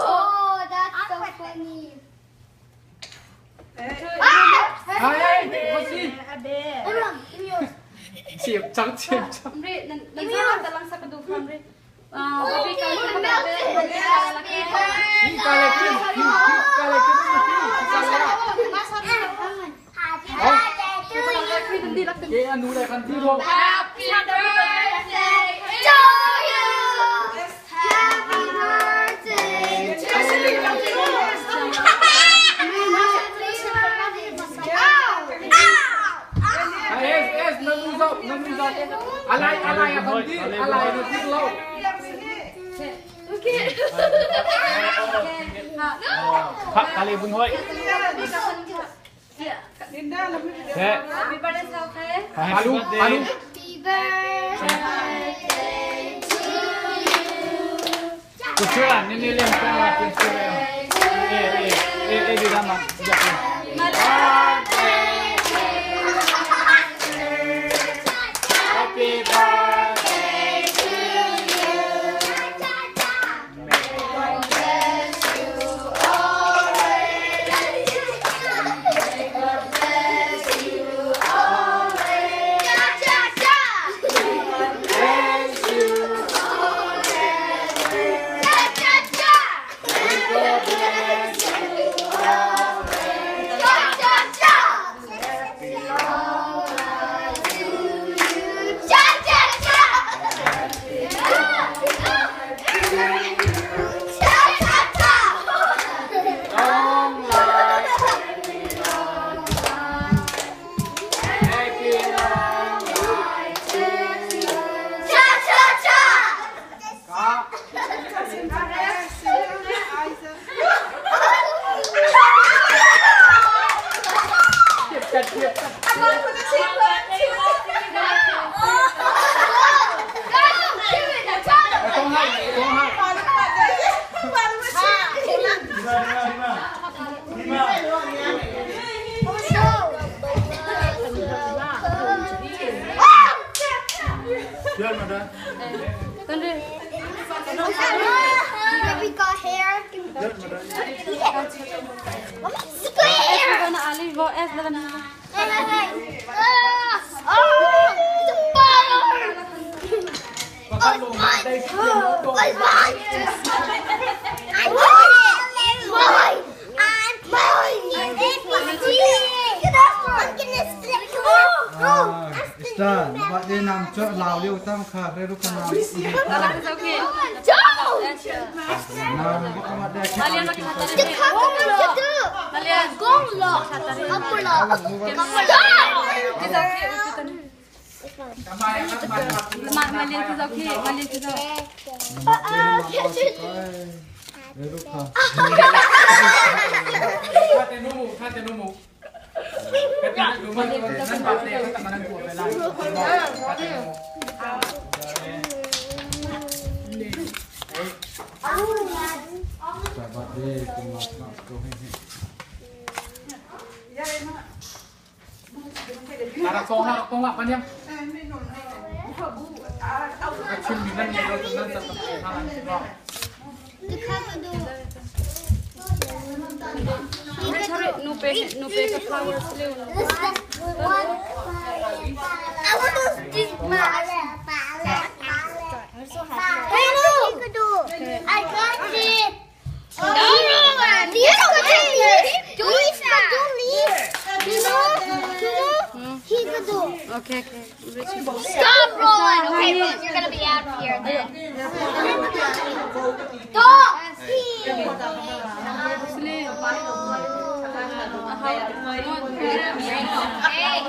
Oh, that's so funny. Hey, what's it? Siap cang. Amri, nanti dalam sa kadufan Amri. Babi kalau kita berada, anu dah kan tidur. Happy birthday to you. Happy birthday to you. Alay yang kanti, alay nanti lau. Pak kali bun hoi. Happy birthday sa okay. Alu. Happy birthday to you. Kucuran ini lem kan makin sudah. Di dalam. Happy birthday to you. May God bless you always. May God bless you always. May God bless you always. May God bless you We got hair. Stan, buat dia nam cok lau liu tam kha re ru kan nam. Nam bukan buat dia. Harap kong panjang. Kecil dengan yang tetap halan semua. No paper flowers blue. I want those Hey, look! I got it! No! Okay. Stop rolling! Okay, Rose, you're gonna be out of here then. Stop! Hey!